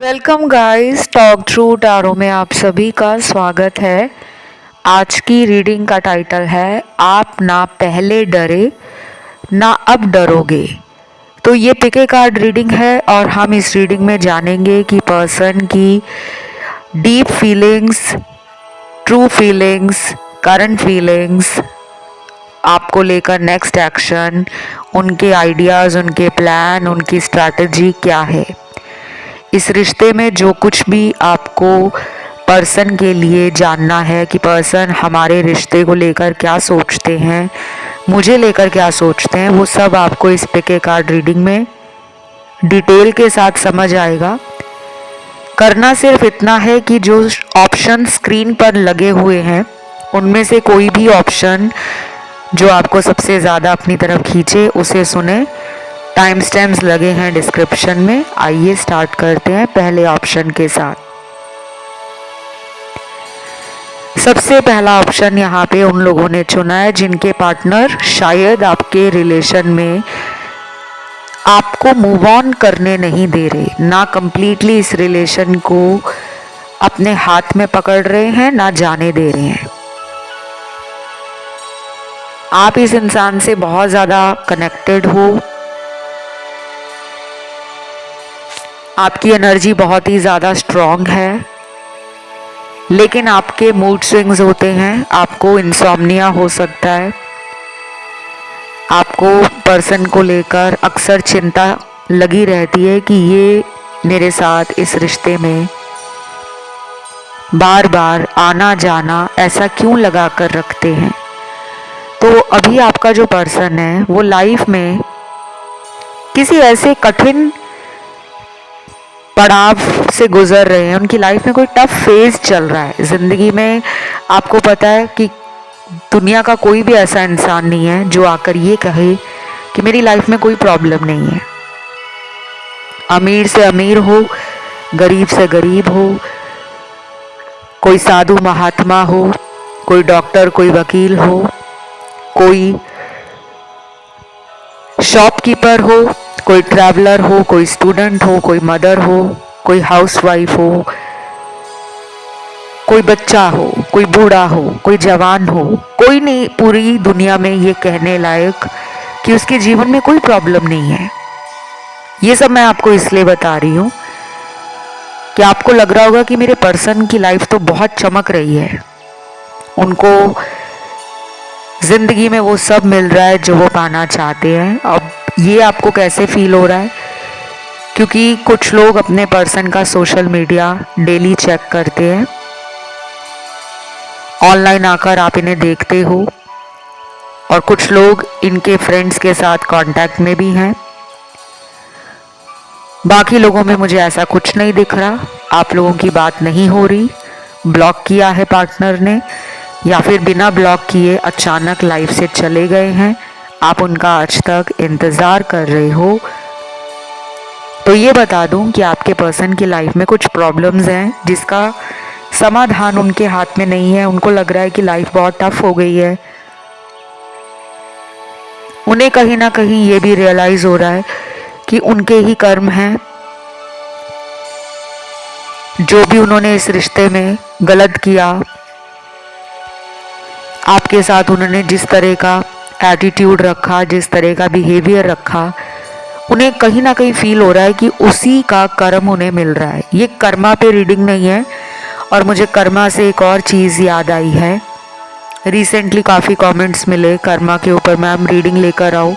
Welcome guys, talk through tarot में आप सभी का स्वागत है। आज की रीडिंग का टाइटल है आप ना पहले डरे ना अब डरोगे। तो ये पिके कार्ड रीडिंग है और हम इस रीडिंग में जानेंगे कि पर्सन की deep feelings, true feelings, current feelings, आपको लेकर नेक्स्ट एक्शन, उनके आइडियाज़, उनके प्लान, उनकी स्ट्रैटेजी क्या है। इस रिश्ते में जो कुछ भी आपको पर्सन के लिए जानना है कि पर्सन हमारे रिश्ते को लेकर क्या सोचते हैं, मुझे लेकर क्या सोचते हैं, वो सब आपको इस पिके कार्ड रीडिंग में डिटेल के साथ समझ आएगा। करना सिर्फ इतना है कि जो ऑप्शन स्क्रीन पर लगे हुए हैं उनमें से कोई भी ऑप्शन जो आपको सबसे ज़्यादा अपनी तरफ खींचे उसे सुने। टाइम स्टैम्प्स लगे हैं डिस्क्रिप्शन में। आइए स्टार्ट करते हैं पहले ऑप्शन के साथ। सबसे पहला ऑप्शन यहाँ पे उन लोगों ने चुना है जिनके पार्टनर शायद आपके रिलेशन में आपको मूव ऑन करने नहीं दे रहे, ना कंप्लीटली इस रिलेशन को अपने हाथ में पकड़ रहे हैं, ना जाने दे रहे हैं। आप इस इंसान से बहुत ज़्यादा कनेक्टेड हो, आपकी एनर्जी बहुत ही ज़्यादा स्ट्रॉन्ग है, लेकिन आपके मूड स्विंग्स होते हैं। आपको इंसोम्निया हो सकता है, आपको पर्सन को लेकर अक्सर चिंता लगी रहती है कि ये मेरे साथ इस रिश्ते में बार बार आना जाना ऐसा क्यों लगा कर रखते हैं। तो अभी आपका जो पर्सन है वो लाइफ में किसी ऐसे कठिन पड़ाव से गुजर रहे हैं, उनकी लाइफ में कोई टफ फेज चल रहा है ज़िंदगी में। आपको पता है कि दुनिया का कोई भी ऐसा इंसान नहीं है जो आकर ये कहे कि मेरी लाइफ में कोई प्रॉब्लम नहीं है। अमीर से अमीर हो, गरीब से गरीब हो, कोई साधु महात्मा हो, कोई डॉक्टर, कोई वकील हो, कोई शॉपकीपर हो, कोई ट्रैवलर हो, कोई स्टूडेंट हो, कोई मदर हो, कोई हाउसवाइफ हो, कोई बच्चा हो, कोई बूढ़ा हो, कोई जवान हो, कोई नहीं पूरी दुनिया में ये कहने लायक कि उसके जीवन में कोई प्रॉब्लम नहीं है। ये सब मैं आपको इसलिए बता रही हूँ कि आपको लग रहा होगा कि मेरे पर्सन की लाइफ तो बहुत चमक रही है, उनको जिंदगी में वो सब मिल रहा है जो वो पाना चाहते हैं। अब ये आपको कैसे फील हो रहा है? क्योंकि कुछ लोग अपने पर्सन का सोशल मीडिया डेली चेक करते हैं, ऑनलाइन आकर आप इन्हें देखते हो, और कुछ लोग इनके फ्रेंड्स के साथ कांटेक्ट में भी हैं। बाकी लोगों में मुझे ऐसा कुछ नहीं दिख रहा। आप लोगों की बात नहीं हो रही, ब्लॉक किया है पार्टनर ने, या फिर बिना ब्लॉक किए अचानक लाइफ से चले गए हैं। आप उनका आज तक इंतज़ार कर रहे हो। तो ये बता दूं कि आपके पर्सन की लाइफ में कुछ प्रॉब्लम्स हैं जिसका समाधान उनके हाथ में नहीं है। उनको लग रहा है कि लाइफ बहुत टफ हो गई है। उन्हें कहीं ना कहीं ये भी रियलाइज़ हो रहा है कि उनके ही कर्म हैं, जो भी उन्होंने इस रिश्ते में गलत किया, आपके साथ उन्होंने जिस तरह का एटीट्यूड रखा, जिस तरह का बिहेवियर रखा, उन्हें कहीं ना कहीं फील हो रहा है कि उसी का कर्म उन्हें मिल रहा है। ये कर्मा पे रीडिंग नहीं है। और मुझे कर्मा से एक और चीज़ याद आई है। रिसेंटली काफ़ी कमेंट्स मिले कर्मा के ऊपर, मैम रीडिंग लेकर आओ।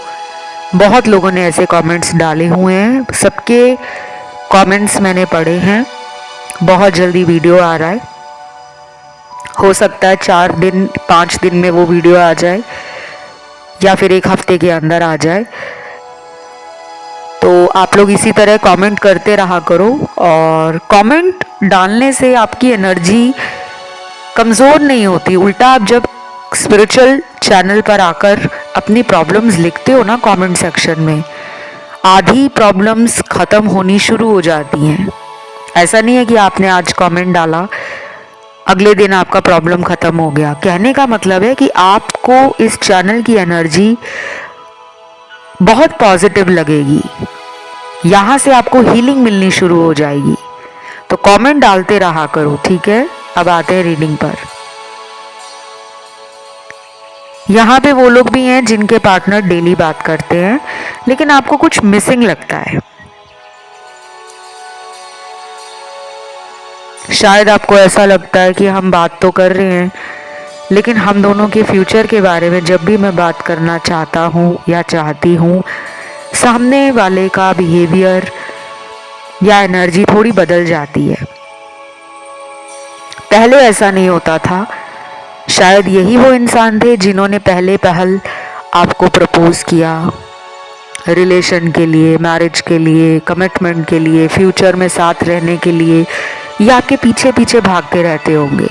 बहुत लोगों ने ऐसे कमेंट्स डाले हुए हैं, सबके कमेंट्स मैंने पढ़े हैं। बहुत जल्दी वीडियो आ रहा है, हो सकता है 4 दिन 5 दिन में वो वीडियो आ जाए, या फिर 1 हफ्ते के अंदर आ जाए। तो आप लोग इसी तरह कमेंट करते रहा करो, और कमेंट डालने से आपकी एनर्जी कमज़ोर नहीं होती। उल्टा आप जब स्पिरिचुअल चैनल पर आकर अपनी प्रॉब्लम्स लिखते हो ना कमेंट सेक्शन में, आधी प्रॉब्लम्स ख़त्म होनी शुरू हो जाती हैं। ऐसा नहीं है कि आपने आज कमेंट डाला अगले दिन आपका प्रॉब्लम ख़त्म हो गया। कहने का मतलब है कि आपको इस चैनल की एनर्जी बहुत पॉजिटिव लगेगी, यहाँ से आपको हीलिंग मिलनी शुरू हो जाएगी। तो कमेंट डालते रहा करो, ठीक है। अब आते हैं रीडिंग पर। यहाँ पे वो लोग भी हैं जिनके पार्टनर डेली बात करते हैं, लेकिन आपको कुछ मिसिंग लगता है। शायद आपको ऐसा लगता है कि हम बात तो कर रहे हैं, लेकिन हम दोनों के फ्यूचर के बारे में जब भी मैं बात करना चाहता हूँ या चाहती हूँ, सामने वाले का बिहेवियर या एनर्जी थोड़ी बदल जाती है। पहले ऐसा नहीं होता था। शायद यही वो इंसान थे जिन्होंने पहले पहल आपको प्रपोज किया, रिलेशन के लिए, मैरिज के लिए, कमिटमेंट के लिए, फ्यूचर में साथ रहने के लिए, या आपके पीछे पीछे भागते रहते होंगे।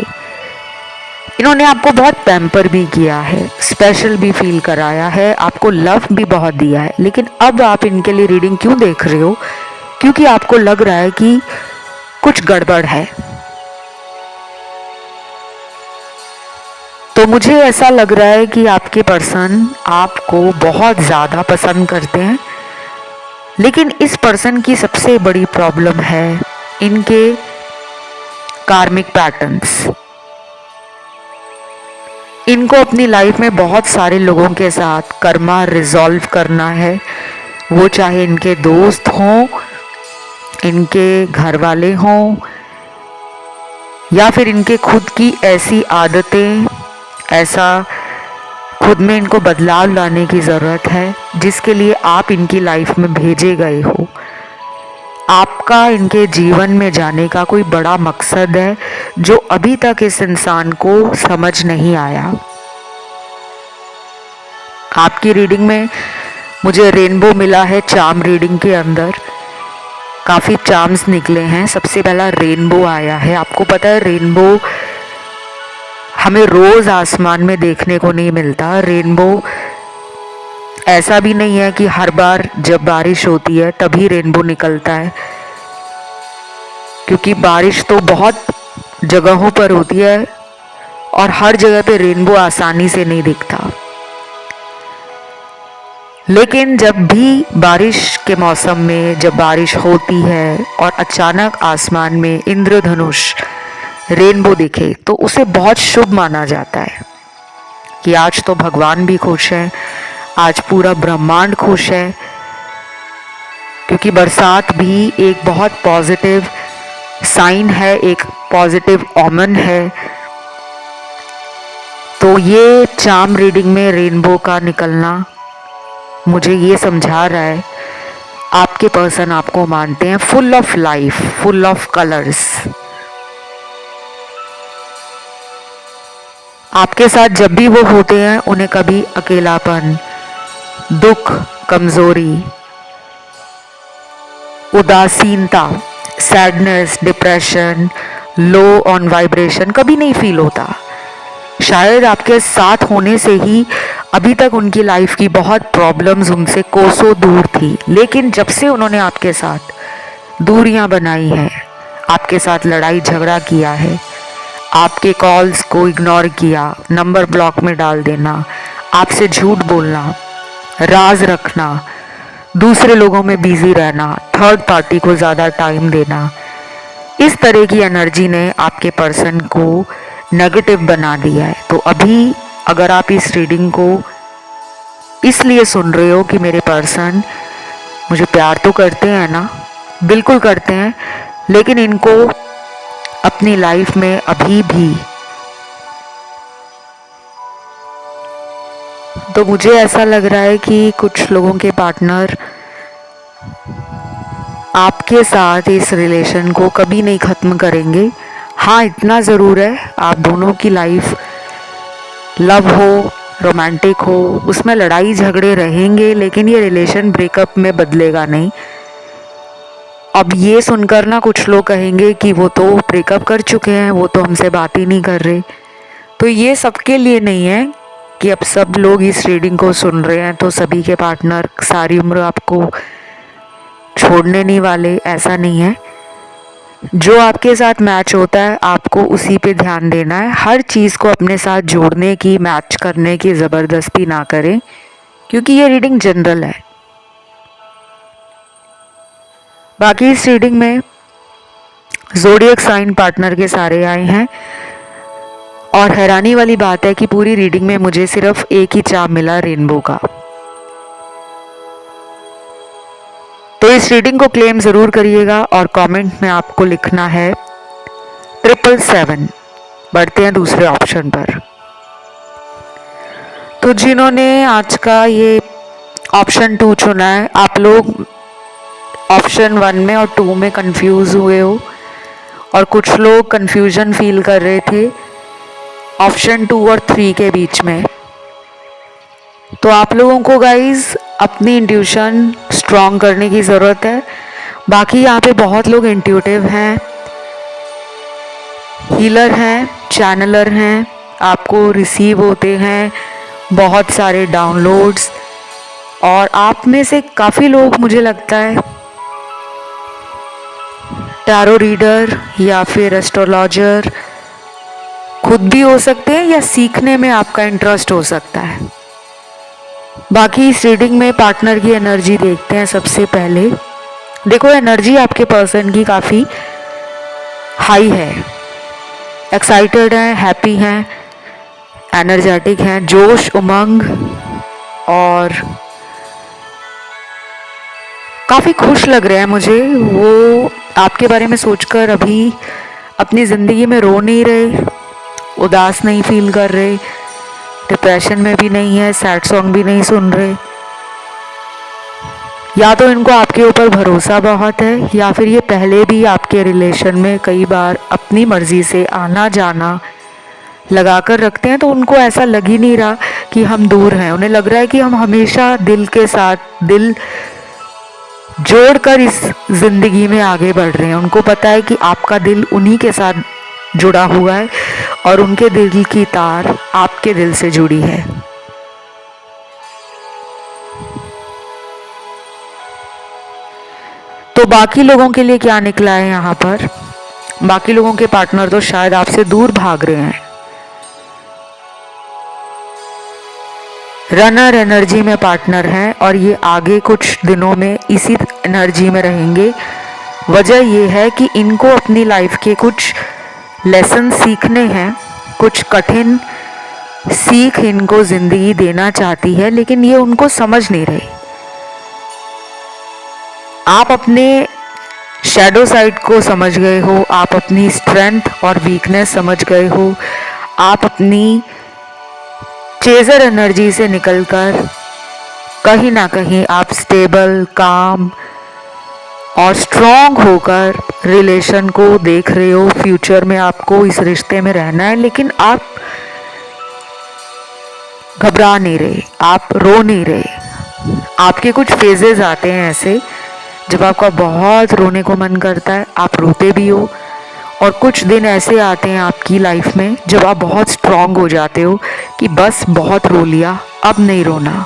इन्होंने आपको बहुत पैम्पर भी किया है, स्पेशल भी फील कराया है, आपको लव भी बहुत दिया है। लेकिन अब आप इनके लिए रीडिंग क्यों देख रहे हो? क्योंकि आपको लग रहा है कि कुछ गड़बड़ है। तो मुझे ऐसा लग रहा है कि आपके पर्सन आपको बहुत ज़्यादा पसंद करते हैं, लेकिन इस पर्सन की सबसे बड़ी प्रॉब्लम है इनके कार्मिक पैटर्न्स। इनको अपनी लाइफ में बहुत सारे लोगों के साथ कर्मा रिजॉल्व करना है, वो चाहे इनके दोस्त हों, इनके घर वाले हों, या फिर इनके खुद की ऐसी आदतें, ऐसा खुद में इनको बदलाव लाने की ज़रूरत है जिसके लिए आप इनकी लाइफ में भेजे गए हो। आपका इनके जीवन में जाने का कोई बड़ा मकसद है जो अभी तक इस इंसान को समझ नहीं आया। आपकी रीडिंग में मुझे रेनबो मिला है। चार्म रीडिंग के अंदर काफ़ी चार्म्स निकले हैं। सबसे पहला रेनबो आया है। आपको पता है रेनबो हमें रोज़ आसमान में देखने को नहीं मिलता। रेनबो ऐसा भी नहीं है कि हर बार जब बारिश होती है तभी रेनबो निकलता है, क्योंकि बारिश तो बहुत जगहों पर होती है और हर जगह पे रेनबो आसानी से नहीं दिखता। लेकिन जब भी बारिश के मौसम में जब बारिश होती है और अचानक आसमान में इंद्रधनुष रेनबो दिखे तो उसे बहुत शुभ माना जाता है कि आज तो भगवान भी खुश है, आज पूरा ब्रह्मांड खुश है, क्योंकि बरसात भी एक बहुत पॉजिटिव साइन है, एक पॉजिटिव ओमन है। तो ये चार्म रीडिंग में रेनबो का निकलना मुझे ये समझा रहा है आपके पर्सन आपको मानते हैं full of life, full of colours. आपके साथ जब भी वो होते हैं उन्हें कभी अकेलापन, दुख, कमजोरी, उदासीनता, sadness, depression, low on vibration कभी नहीं फील होता। शायद आपके साथ होने से ही अभी तक उनकी लाइफ की बहुत प्रॉब्लम्स उनसे कोसों दूर थी, लेकिन जब से उन्होंने आपके साथ दूरियां बनाई हैं, आपके साथ लड़ाई झगड़ा किया है, आपके कॉल्स को इग्नोर किया, नंबर ब्लॉक में डाल देना, आपसे झूठ बोलना, राज रखना, दूसरे लोगों में बिजी रहना, थर्ड पार्टी को ज़्यादा टाइम देना, इस तरह की एनर्जी ने आपके पर्सन को नेगेटिव बना दिया है। तो अभी अगर आप इस रीडिंग को इसलिए सुन रहे हो कि मेरे पर्सन मुझे प्यार तो करते हैं ना, बिल्कुल करते हैं, लेकिन इनको अपनी लाइफ में अभी भी, तो मुझे ऐसा लग रहा है कि कुछ लोगों के पार्टनर आपके साथ इस रिलेशन को कभी नहीं ख़त्म करेंगे। हाँ, इतना ज़रूर है, आप दोनों की लाइफ लव हो, रोमांटिक हो, उसमें लड़ाई झगड़े रहेंगे, लेकिन ये रिलेशन ब्रेकअप में बदलेगा नहीं। अब ये सुनकर ना कुछ लोग कहेंगे कि वो तो ब्रेकअप कर चुके हैं, वो तो हमसे बात ही नहीं कर रहे। तो ये सबके लिए नहीं है कि अब सब लोग इस रीडिंग को सुन रहे हैं तो सभी के पार्टनर सारी उम्र आपको छोड़ने नहीं वाले, ऐसा नहीं है। जो आपके साथ मैच होता है आपको उसी पे ध्यान देना है। हर चीज़ को अपने साथ जोड़ने की, मैच करने की ज़बरदस्ती ना करें, क्योंकि ये रीडिंग जनरल है। बाकी इस रीडिंग में ज़ोडिएक साइन पार्टनर के सारे आए हैं और हैरानी वाली बात है कि पूरी रीडिंग में मुझे सिर्फ एक ही चार्म मिला, रेनबो का। तो इस रीडिंग को क्लेम ज़रूर करिएगा और कमेंट में आपको लिखना है 777। बढ़ते हैं दूसरे ऑप्शन पर। तो जिन्होंने आज का ये ऑप्शन 2 चुना है, आप लोग ऑप्शन 1 में और 2 में कंफ्यूज हुए हो और कुछ लोग कंफ्यूजन फील कर रहे थे ऑप्शन 2 और 3 के बीच में। तो आप लोगों को गाइज अपनी इंट्यूशन स्ट्रॉन्ग करने की ज़रूरत है। बाकी यहाँ पे बहुत लोग इंट्यूटिव हैं, हीलर हैं, चैनलर हैं, आपको रिसीव होते हैं बहुत सारे डाउनलोड्स, और आप में से काफ़ी लोग मुझे लगता है टैरो रीडर या फिर एस्ट्रोलॉजर खुद भी हो सकते हैं या सीखने में आपका इंटरेस्ट हो सकता है। बाकी इस रीडिंग में पार्टनर की एनर्जी देखते हैं। सबसे पहले देखो, एनर्जी आपके पर्सन की काफ़ी हाई है, एक्साइटेड हैं, हैप्पी हैं, एनर्जेटिक हैं, जोश उमंग और काफ़ी खुश लग रहे हैं मुझे। वो आपके बारे में सोचकर अभी अपनी ज़िंदगी में रो नहीं रहे, उदास नहीं फील कर रहे, डिप्रेशन में भी नहीं है, सैड सॉन्ग भी नहीं सुन रहे। या तो इनको आपके ऊपर भरोसा बहुत है या फिर ये पहले भी आपके रिलेशन में कई बार अपनी मर्ज़ी से आना जाना लगा कर रखते हैं, तो उनको ऐसा लग ही नहीं रहा कि हम दूर हैं। उन्हें लग रहा है कि हम हमेशा दिल के साथ दिल जोड़कर इस ज़िंदगी में आगे बढ़ रहे हैं। उनको पता है कि आपका दिल उन्हीं के साथ जुड़ा हुआ है और उनके दिल की तार आपके दिल से जुड़ी है। तो बाकी लोगों के लिए क्या निकला है यहाँ पर? बाकी लोगों के पार्टनर तो शायद आपसे दूर भाग रहे हैं। रनर एनर्जी में पार्टनर हैं और ये आगे कुछ दिनों में इसी एनर्जी में रहेंगे। वजह ये है कि इनको अपनी लाइफ के कुछ लेसन सीखने हैं, कुछ कठिन सीख इनको ज़िंदगी देना चाहती है, लेकिन ये उनको समझ नहीं रहे। आप अपने शैडो साइड को समझ गए हो, आप अपनी स्ट्रेंथ और वीकनेस समझ गए हो, आप अपनी चेजर एनर्जी से निकलकर कहीं ना कहीं आप स्टेबल, काम और स्ट्रॉन्ग होकर रिलेशन को देख रहे हो। फ्यूचर में आपको इस रिश्ते में रहना है, लेकिन आप घबरा नहीं रहे, आप रो नहीं रहे। आपके कुछ फेजेस आते हैं ऐसे जब आपका बहुत रोने को मन करता है, आप रोते भी हो, और कुछ दिन ऐसे आते हैं आपकी लाइफ में जब आप बहुत स्ट्रॉन्ग हो जाते हो कि बस बहुत रो लिया, अब नहीं रोना।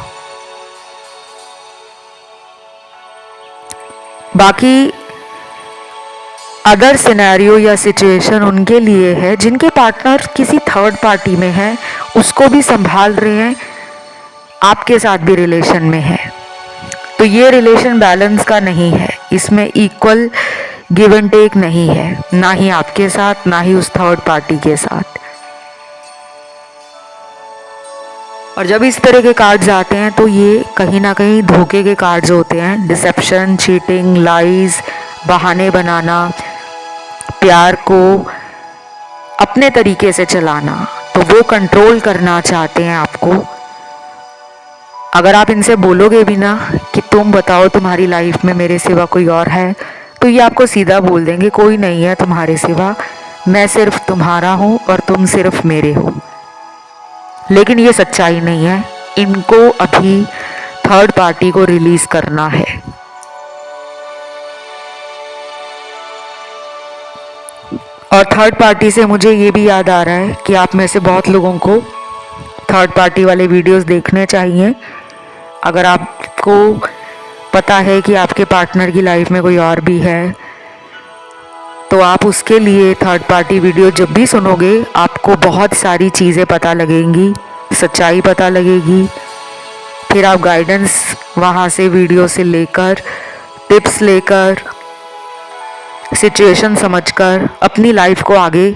बाकी अदर सिनेरियो या सिचुएशन उनके लिए है जिनके पार्टनर किसी थर्ड पार्टी में है, उसको भी संभाल रहे हैं, आपके साथ भी रिलेशन में है। तो ये रिलेशन बैलेंस का नहीं है, इसमें इक्वल गिव एंड टेक नहीं है, ना ही आपके साथ ना ही उस थर्ड पार्टी के साथ। और जब इस तरह के कार्ड्स आते हैं तो ये कहीं ना कहीं धोखे के कार्ड्स होते हैं। डिसेप्शन, चीटिंग, लाइज, बहाने बनाना, प्यार को अपने तरीके से चलाना। तो वो कंट्रोल करना चाहते हैं आपको। अगर आप इनसे बोलोगे भी ना कि तुम बताओ तुम्हारी लाइफ में मेरे सिवा कोई और है, तो ये आपको सीधा बोल देंगे कोई नहीं है तुम्हारे सिवा, मैं सिर्फ तुम्हारा हूँ और तुम सिर्फ मेरे हो। लेकिन ये सच्चाई नहीं है, इनको अभी थर्ड पार्टी को रिलीज करना है। और थर्ड पार्टी से मुझे ये भी याद आ रहा है कि आप में से बहुत लोगों को थर्ड पार्टी वाले वीडियोस देखने चाहिए। अगर आपको पता है कि आपके पार्टनर की लाइफ में कोई और भी है, तो आप उसके लिए थर्ड पार्टी वीडियो जब भी सुनोगे आपको बहुत सारी चीज़ें पता लगेंगी, सच्चाई पता लगेगी। फिर आप गाइडेंस वहाँ से वीडियो से लेकर, टिप्स लेकर सिचुएशन समझकर अपनी लाइफ को आगे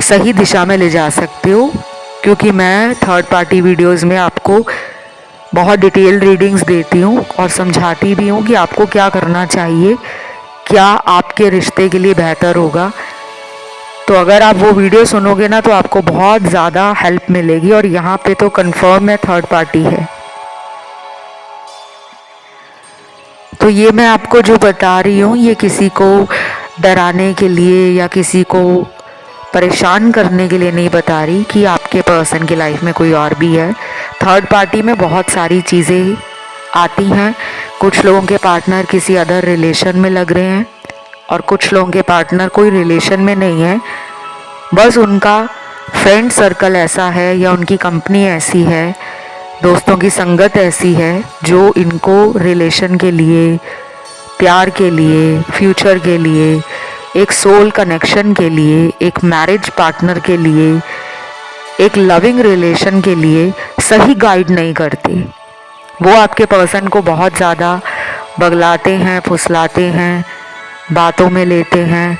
सही दिशा में ले जा सकते हो। क्योंकि मैं थर्ड पार्टी वीडियोस में आपको बहुत डिटेल रीडिंग्स देती हूँ और समझाती भी हूँ कि आपको क्या करना चाहिए, क्या आपके रिश्ते के लिए बेहतर होगा। तो अगर आप वो वीडियो सुनोगे ना तो आपको बहुत ज़्यादा हेल्प मिलेगी। और यहाँ पे तो कंफर्म है थर्ड पार्टी है। तो ये मैं आपको जो बता रही हूँ ये किसी को डराने के लिए या किसी को परेशान करने के लिए नहीं बता रही कि आपके पर्सन की लाइफ में कोई और भी है। थर्ड पार्टी में बहुत सारी चीज़ें आती हैं। कुछ लोगों के पार्टनर किसी अदर रिलेशन में लग रहे हैं और कुछ लोगों के पार्टनर कोई रिलेशन में नहीं है, बस उनका फ्रेंड सर्कल ऐसा है या उनकी कंपनी ऐसी है, दोस्तों की संगत ऐसी है जो इनको रिलेशन के लिए, प्यार के लिए, फ्यूचर के लिए, एक सोल कनेक्शन के लिए, एक मैरिज पार्टनर के लिए, एक लविंग रिलेशन के लिए सही गाइड नहीं करते। वो आपके पर्सन को बहुत ज़्यादा बगलाते हैं, फुसलाते हैं, बातों में लेते हैं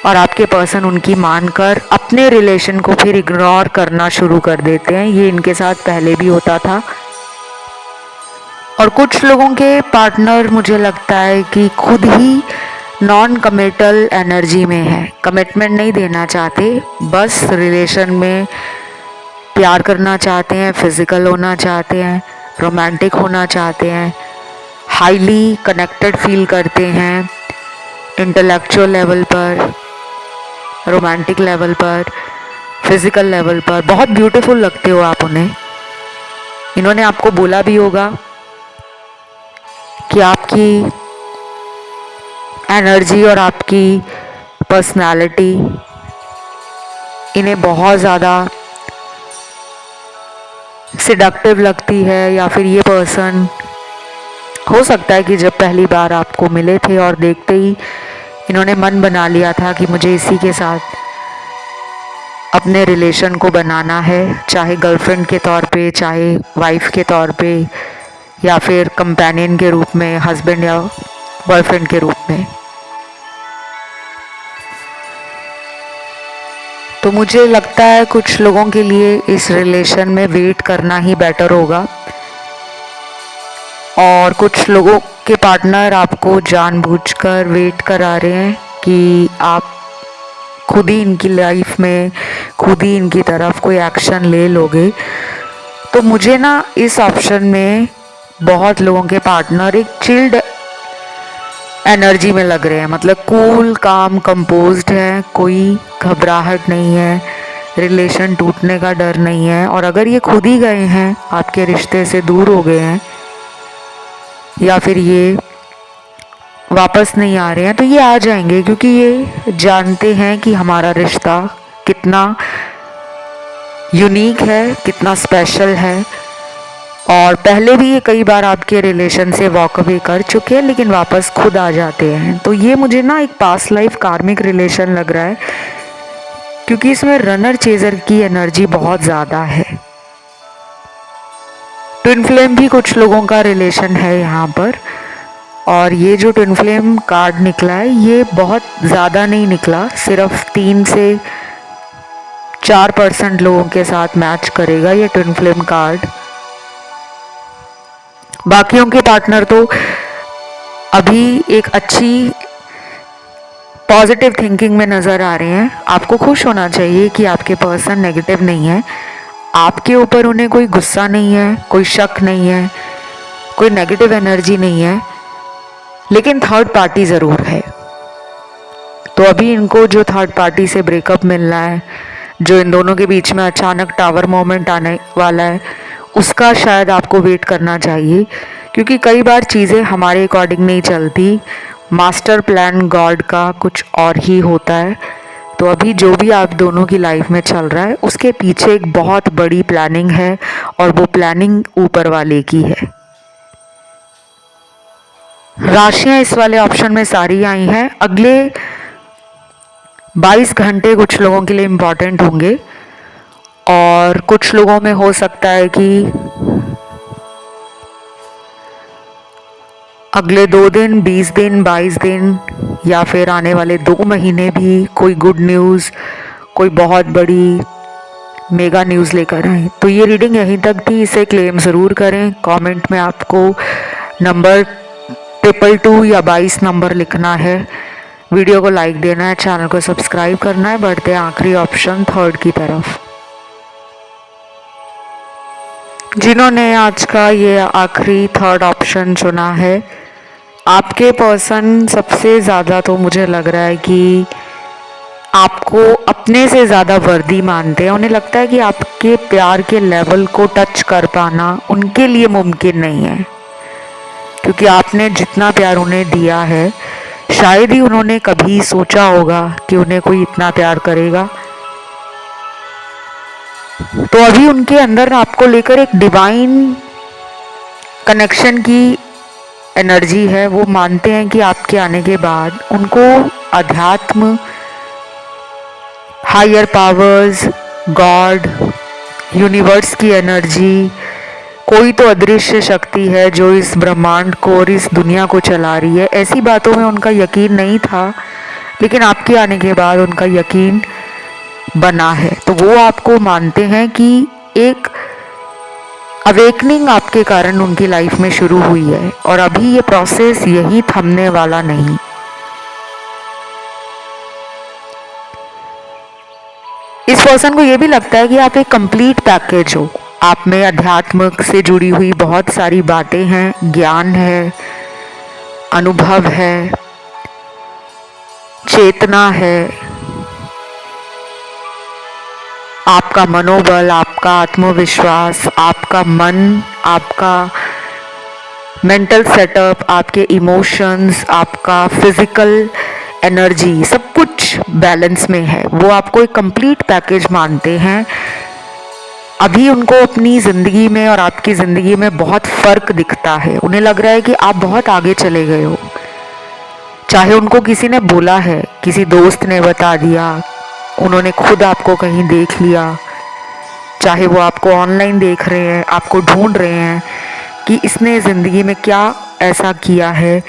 और आपके पर्सन उनकी मानकर अपने रिलेशन को फिर इग्नोर करना शुरू कर देते हैं। ये इनके साथ पहले भी होता था। और कुछ लोगों के पार्टनर मुझे लगता है कि खुद ही नॉन कमिटल एनर्जी में है, कमिटमेंट नहीं देना चाहते, बस रिलेशन में प्यार करना चाहते हैं, फिजिकल होना चाहते हैं, रोमांटिक होना चाहते हैं, हाईली कनेक्टेड फील करते हैं, इंटेलेक्चुअल लेवल पर, रोमांटिक लेवल पर, फिजिकल लेवल पर बहुत ब्यूटीफुल लगते हो आप उन्हें। इन्होंने आपको बोला भी होगा कि आपकी एनर्जी और आपकी पर्सनालिटी इन्हें बहुत ज़्यादा सिडक्टिव लगती है। या फिर ये पर्सन हो सकता है कि जब पहली बार आपको मिले थे और देखते ही इन्होंने मन बना लिया था कि मुझे इसी के साथ अपने रिलेशन को बनाना है, चाहे गर्लफ्रेंड के तौर पे, चाहे वाइफ के तौर पे, या फिर कंपेनियन के रूप में, हस्बैंड या बॉयफ्रेंड के रूप में। तो मुझे लगता है कुछ लोगों के लिए इस रिलेशन में वेट करना ही बेटर होगा। और कुछ लोगों के पार्टनर आपको जानबूझकर वेट करा रहे हैं कि आप खुद ही इनकी लाइफ में, खुद ही इनकी तरफ कोई एक्शन ले लोगे। तो मुझे ना इस ऑप्शन में बहुत लोगों के पार्टनर एक चिल्ड एनर्जी में लग रहे हैं, मतलब कूल, काम, कंपोज्ड है, कोई घबराहट नहीं है, रिलेशन टूटने का डर नहीं है। और अगर ये खुद ही गए हैं, आपके रिश्ते से दूर हो गए हैं या फिर ये वापस नहीं आ रहे हैं, तो ये आ जाएंगे क्योंकि ये जानते हैं कि हमारा रिश्ता कितना यूनिक है, कितना स्पेशल है। और पहले भी ये कई बार आपके रिलेशन से वॉक अवे कर चुके हैं लेकिन वापस खुद आ जाते हैं। तो ये मुझे ना एक पास्ट लाइफ कार्मिक रिलेशन लग रहा है क्योंकि इसमें रनर चेजर की एनर्जी बहुत ज़्यादा है। ट्विन फ्लेम भी कुछ लोगों का रिलेशन है यहाँ पर। और ये जो ट्विन फ्लेम कार्ड निकला है ये बहुत ज़्यादा नहीं निकला, सिर्फ 3 से 4% लोगों के साथ मैच करेगा ये ट्विन फ्लेम कार्ड। बाकियों के पार्टनर तो अभी एक अच्छी पॉजिटिव थिंकिंग में नज़र आ रहे हैं। आपको खुश होना चाहिए कि आपके पर्सन नेगेटिव नहीं है, आपके ऊपर उन्हें कोई गुस्सा नहीं है, कोई शक नहीं है, कोई नेगेटिव एनर्जी नहीं है, लेकिन थर्ड पार्टी ज़रूर है। तो अभी इनको जो थर्ड पार्टी से ब्रेकअप मिलना है, जो इन दोनों के बीच में अचानक टावर मोमेंट आने वाला है, उसका शायद आपको वेट करना चाहिए क्योंकि कई बार चीज़ें हमारे अकॉर्डिंग नहीं चलती। मास्टर प्लान गॉड का कुछ और ही होता है। तो अभी जो भी आप दोनों की लाइफ में चल रहा है उसके पीछे एक बहुत बड़ी प्लानिंग है और वो प्लानिंग ऊपर वाले की है। राशियां इस वाले ऑप्शन में सारी आई हैं। अगले 22 घंटे कुछ लोगों के लिए इम्पॉर्टेंट होंगे और कुछ लोगों में हो सकता है कि अगले 2 दिन, 20 दिन, 22 दिन या फिर आने वाले 2 महीने भी कोई गुड न्यूज़, कोई बहुत बड़ी मेगा न्यूज़ लेकर आए। तो ये रीडिंग यहीं तक थी। इसे क्लेम ज़रूर करें। कमेंट में आपको नंबर 222 या 22 नंबर लिखना है। वीडियो को लाइक देना है, चैनल को सब्सक्राइब करना है। बढ़ते हैं आखिरी ऑप्शन 3 की तरफ। जिन्होंने आज का ये आखिरी 3rd ऑप्शन चुना है, आपके पर्सन सबसे ज़्यादा तो मुझे लग रहा है कि आपको अपने से ज़्यादा वर्दी मानते हैं। उन्हें लगता है कि आपके प्यार के लेवल को टच कर पाना उनके लिए मुमकिन नहीं है, क्योंकि आपने जितना प्यार उन्हें दिया है शायद ही उन्होंने कभी सोचा होगा कि उन्हें कोई इतना प्यार करेगा। तो अभी उनके अंदर आपको लेकर एक डिवाइन कनेक्शन की एनर्जी है। वो मानते हैं कि आपके आने के बाद उनको अध्यात्म, हायर पावर्स, गॉड, यूनिवर्स की एनर्जी, कोई तो अदृश्य शक्ति है जो इस ब्रह्मांड को और इस दुनिया को चला रही है। ऐसी बातों में उनका यकीन नहीं था, लेकिन आपके आने के बाद उनका यकीन बना है। तो वो आपको मानते हैं कि एक अवेकनिंग आपके कारण उनकी लाइफ में शुरू हुई है और अभी ये प्रोसेस यही थमने वाला नहीं। इस पर्सन को ये भी लगता है कि आप एक कंप्लीट पैकेज हो। आप में अध्यात्म से जुड़ी हुई बहुत सारी बातें हैं, ज्ञान है, अनुभव है, चेतना है, आपका मनोबल, आपका आत्मविश्वास, आपका मन, आपका मेंटल सेटअप, आपके इमोशंस, आपका फिजिकल एनर्जी, सब कुछ बैलेंस में है। वो आपको एक कंप्लीट पैकेज मानते हैं। अभी उनको अपनी ज़िंदगी में और आपकी ज़िंदगी में बहुत फ़र्क दिखता है। उन्हें लग रहा है कि आप बहुत आगे चले गए हो। चाहे उनको किसी ने बोला है, किसी दोस्त ने बता दिया, उन्होंने खुद आपको कहीं देख लिया, चाहे वो आपको ऑनलाइन देख रहे हैं, आपको ढूंढ रहे हैं कि इसने ज़िंदगी में क्या ऐसा किया है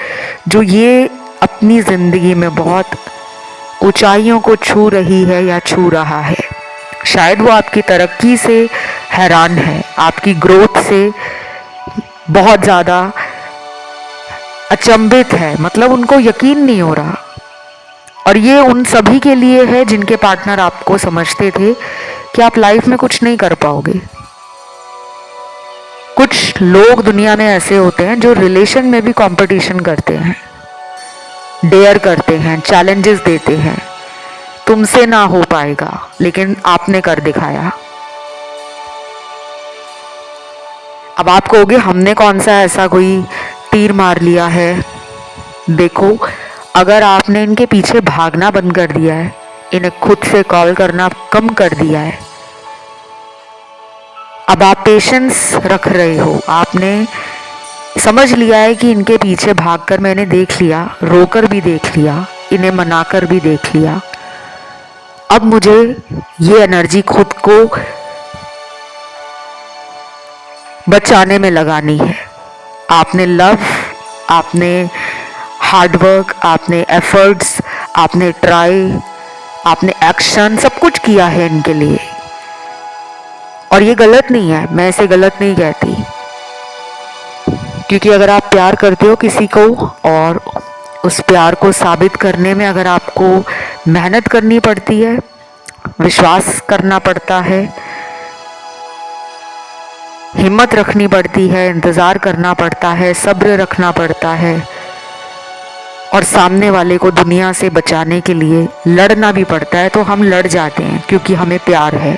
जो ये अपनी ज़िंदगी में बहुत ऊंचाइयों को छू रही है या छू रहा है। शायद वो आपकी तरक्की से हैरान है, आपकी ग्रोथ से बहुत ज़्यादा अचंभित है, मतलब उनको यकीन नहीं हो रहा। और ये उन सभी के लिए है जिनके पार्टनर आपको समझते थे कि आप लाइफ में कुछ नहीं कर पाओगे। कुछ लोग दुनिया में ऐसे होते हैं जो रिलेशन में भी कंपटीशन करते हैं, डेयर करते हैं, चैलेंजेस देते हैं, तुमसे ना हो पाएगा, लेकिन आपने कर दिखाया। अब आप कहोगे हमने कौन सा ऐसा कोई तीर मार लिया है। देखो, अगर आपने इनके पीछे भागना बंद कर दिया है, इन्हें खुद से कॉल करना कम कर दिया है, अब आप पेशेंस रख रहे हो, आपने समझ लिया है कि इनके पीछे भागकर मैंने देख लिया, रोकर भी देख लिया, इन्हें मनाकर भी देख लिया, अब मुझे ये एनर्जी खुद को बचाने में लगानी है। आपने लव, आपने हार्डवर्क, आपने एफर्ट्स, आपने ट्राई, आपने एक्शन, सब कुछ किया है इनके लिए। और ये गलत नहीं है, मैं इसे गलत नहीं कहती, क्योंकि अगर आप प्यार करते हो किसी को और उस प्यार को साबित करने में अगर आपको मेहनत करनी पड़ती है, विश्वास करना पड़ता है, हिम्मत रखनी पड़ती है, इंतज़ार करना पड़ता है, सब्र रखना पड़ता है और सामने वाले को दुनिया से बचाने के लिए लड़ना भी पड़ता है, तो हम लड़ जाते हैं क्योंकि हमें प्यार है।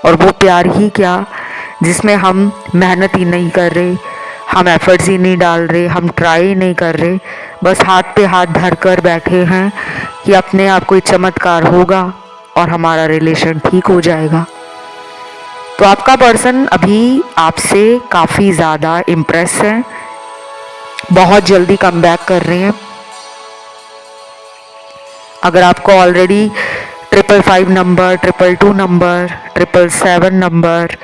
और वो प्यार ही क्या जिसमें हम मेहनत ही नहीं कर रहे, हम एफर्ट्स ही नहीं डाल रहे, हम ट्राई ही नहीं कर रहे, बस हाथ पे हाथ धर कर बैठे हैं कि अपने आप कोई चमत्कार होगा और हमारा रिलेशन ठीक हो जाएगा। तो आपका पर्सन अभी आपसे काफ़ी ज़्यादा इम्प्रेस है, बहुत जल्दी कम बैक कर रहे हैं। अगर आपको already 555 number, 222 number, 777 number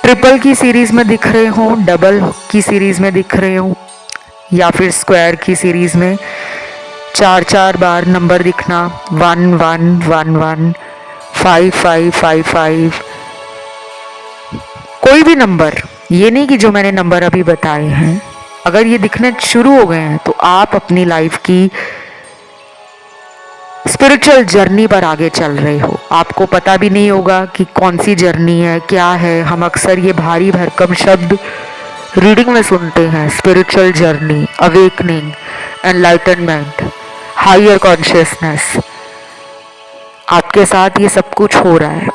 triple की सीरीज़ में दिख रहे हों, डबल की सीरीज़ में दिख रहे हों, या फिर स्क्वायर की सीरीज में 4 बार नंबर दिखना, 1111, 5555, कोई भी नंबर, ये नहीं कि जो मैंने नंबर अभी बताए हैं, अगर ये दिखने शुरू हो गए हैं तो आप अपनी लाइफ की स्पिरिचुअल जर्नी पर आगे चल रहे हो। आपको पता भी नहीं होगा कि कौन सी जर्नी है, क्या है। हम अक्सर ये भारी भरकम शब्द रीडिंग में सुनते हैं, spiritual journey, awakening, enlightenment, higher consciousness. आपके साथ ये सब कुछ हो रहा है।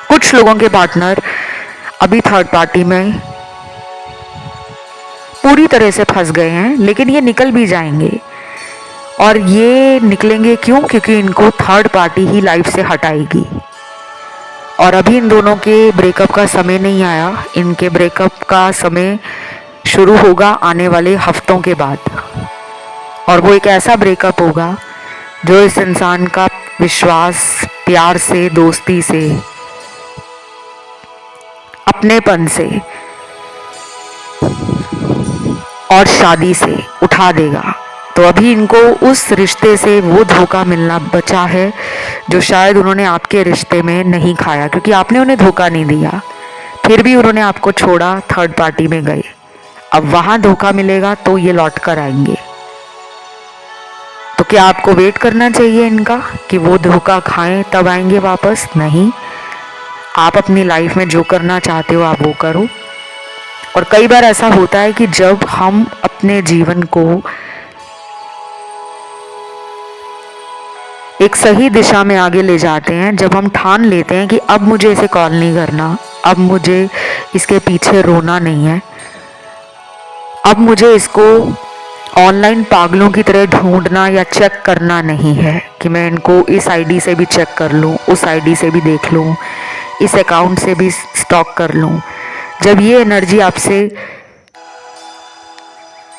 कुछ लोगों के पार्टनर अभी थर्ड पार्टी में पूरी तरह से फंस गए हैं, लेकिन ये निकल भी जाएंगे। और ये निकलेंगे क्यों? क्योंकि इनको थर्ड पार्टी ही लाइफ से हटाएगी। और अभी इन दोनों के ब्रेकअप का समय नहीं आया, इनके ब्रेकअप का समय शुरू होगा आने वाले हफ्तों के बाद। और वो एक ऐसा ब्रेकअप होगा जो इस इंसान का विश्वास, प्यार से, दोस्ती से, अपनेपन से और शादी से उठा देगा। तो अभी इनको उस रिश्ते से वो धोखा मिलना बचा है जो शायद उन्होंने आपके रिश्ते में नहीं खाया, क्योंकि आपने उन्हें धोखा नहीं दिया, फिर भी उन्होंने आपको छोड़ा, थर्ड पार्टी में गए। अब वहाँ धोखा मिलेगा तो ये लौट कर आएंगे। तो क्या आपको वेट करना चाहिए इनका कि वो धोखा खाएं तब आएंगे वापस? नहीं, आप अपनी लाइफ में जो करना चाहते हो आप वो करो। और कई बार ऐसा होता है कि जब हम अपने जीवन को एक सही दिशा में आगे ले जाते हैं, जब हम ठान लेते हैं कि अब मुझे इसे कॉल नहीं करना, अब मुझे इसके पीछे रोना नहीं है, अब मुझे इसको ऑनलाइन पागलों की तरह ढूंढना या चेक करना नहीं है कि मैं इनको इस आईडी से भी चेक कर लूँ, उस आईडी से भी देख लूँ, इस अकाउंट से भी स्टॉक कर लूँ। जब ये एनर्जी आपसे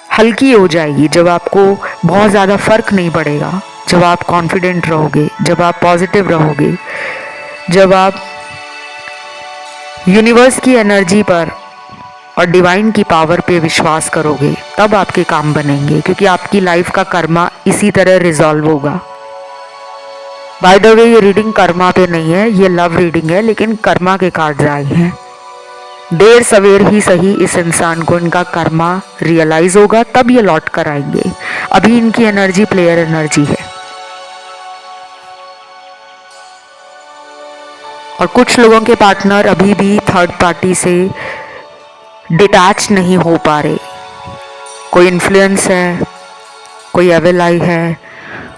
हल्की हो जाएगी, जब आपको बहुत ज़्यादा फर्क नहीं पड़ेगा, जब आप कॉन्फिडेंट रहोगे, जब आप पॉजिटिव रहोगे, जब आप यूनिवर्स की एनर्जी पर और डिवाइन की पावर पे विश्वास करोगे, तब आपके काम बनेंगे, क्योंकि आपकी लाइफ का कर्मा इसी तरह रिजॉल्व होगा। बाय द वे, ये रीडिंग कर्मा पे नहीं है, ये लव रीडिंग है, लेकिन कर्मा के कार्ड्स आए हैं। देर सवेर ही सही इस इंसान को इनका कर्मा रियलाइज होगा, तब ये लौट कर आएंगे। अभी इनकी एनर्जी प्लेयर एनर्जी है। और कुछ लोगों के पार्टनर अभी भी थर्ड पार्टी से डिटैच नहीं हो पा रहे। कोई इन्फ्लुएंस है, कोई एविल आई है,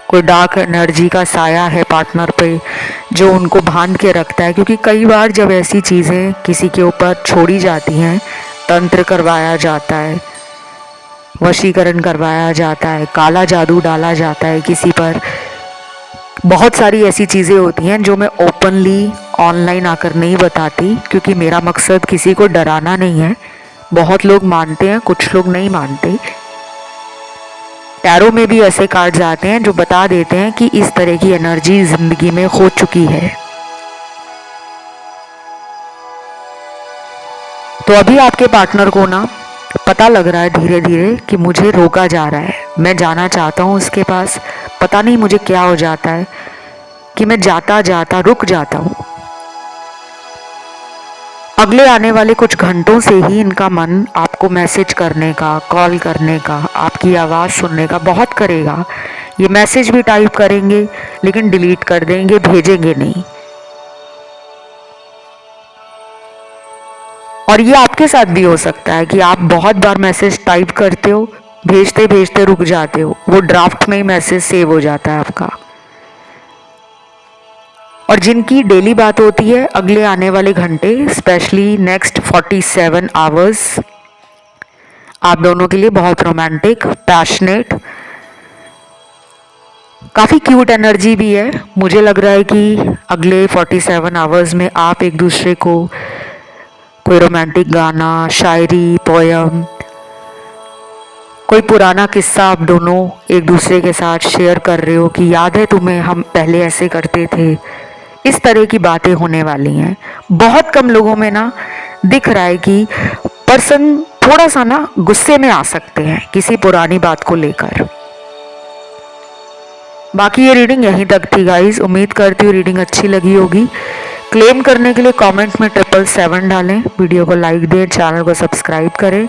कोई डार्क एनर्जी का साया है पार्टनर पे जो उनको बांध के रखता है। क्योंकि कई बार जब ऐसी चीज़ें किसी के ऊपर छोड़ी जाती हैं, तंत्र करवाया जाता है, वशीकरण करवाया जाता है, काला जादू डाला जाता है किसी पर, बहुत सारी ऐसी चीज़ें होती हैं जो मैं ओपनली ऑनलाइन आकर नहीं बताती, क्योंकि मेरा मकसद किसी को डराना नहीं है। बहुत लोग मानते हैं, कुछ लोग नहीं मानते। टैरो में भी ऐसे कार्ड्स आते हैं जो बता देते हैं कि इस तरह की एनर्जी जिंदगी में हो चुकी है। तो अभी आपके पार्टनर को ना पता लग रहा है धीरे धीरे कि मुझे रोका जा रहा है, मैं जाना चाहता हूँ उसके पास, पता नहीं मुझे क्या हो जाता है कि मैं जाता जाता रुक जाता हूँ। अगले आने वाले कुछ घंटों से ही इनका मन आपको मैसेज करने का, कॉल करने का, आपकी आवाज़ सुनने का बहुत करेगा। ये मैसेज भी टाइप करेंगे लेकिन डिलीट कर देंगे, भेजेंगे नहीं। और ये आपके साथ भी हो सकता है कि आप बहुत बार मैसेज टाइप करते हो, भेजते भेजते रुक जाते हो, वो ड्राफ्ट में ही मैसेज सेव हो जाता है आपका। और जिनकी डेली बात होती है, अगले आने वाले घंटे, स्पेशली नेक्स्ट 47 आवर्स आप दोनों के लिए बहुत रोमांटिक, पैशनेट, काफ़ी क्यूट एनर्जी भी है। मुझे लग रहा है कि अगले 47 आवर्स में आप एक दूसरे को कोई रोमांटिक गाना, शायरी, पोयम, कोई पुराना किस्सा आप दोनों एक दूसरे के साथ शेयर कर रहे हो कि याद है तुम्हें, हम पहले ऐसे करते थे। इस तरह की बातें होने वाली हैं। बहुत कम लोगों में ना दिख रहा है कि पर्सन थोड़ा सा ना गुस्से में आ सकते हैं किसी पुरानी बात को लेकर। बाकी ये रीडिंग यहीं तक थी गाइस। उम्मीद करती हूँ रीडिंग अच्छी लगी होगी। क्लेम करने के लिए कमेंट में 777 डालें, वीडियो को लाइक दें, चैनल को सब्सक्राइब करें।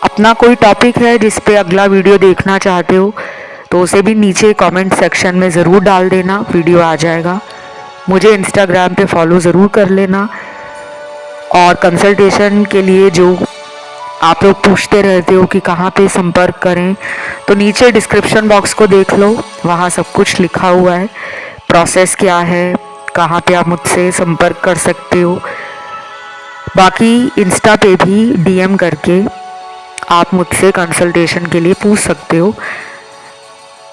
अपना कोई टॉपिक है जिस पे अगला वीडियो देखना चाहते हो तो उसे भी नीचे कमेंट सेक्शन में ज़रूर डाल देना, वीडियो आ जाएगा। मुझे इंस्टाग्राम पे फॉलो ज़रूर कर लेना। और कंसल्टेशन के लिए जो आप लोग पूछते रहते हो कि कहाँ पे संपर्क करें, तो नीचे डिस्क्रिप्शन बॉक्स को देख लो, वहाँ सब कुछ लिखा हुआ है, प्रोसेस क्या है, कहाँ पे आप मुझसे संपर्क कर सकते हो। बाकी इंस्टा पे भी डीएम करके आप मुझसे कंसल्टेशन के लिए पूछ सकते हो।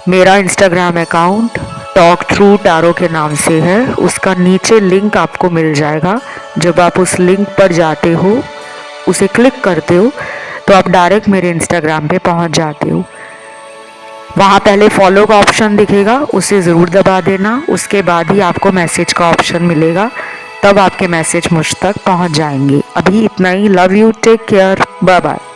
मेरा Instagram account talk through tarot के नाम से है, उसका नीचे लिंक आपको मिल जाएगा। जब आप उस लिंक पर जाते हो, उसे क्लिक करते हो, तो आप डायरेक्ट मेरे इंस्टाग्राम पे पहुंच जाते हो। वहाँ पहले फॉलो का ऑप्शन दिखेगा, उसे ज़रूर दबा देना। उसके बाद ही आपको मैसेज का ऑप्शन मिलेगा, तब आपके मैसेज मुझ तक पहुँच जाएंगे। अभी इतना ही। Love you, take care, bye bye.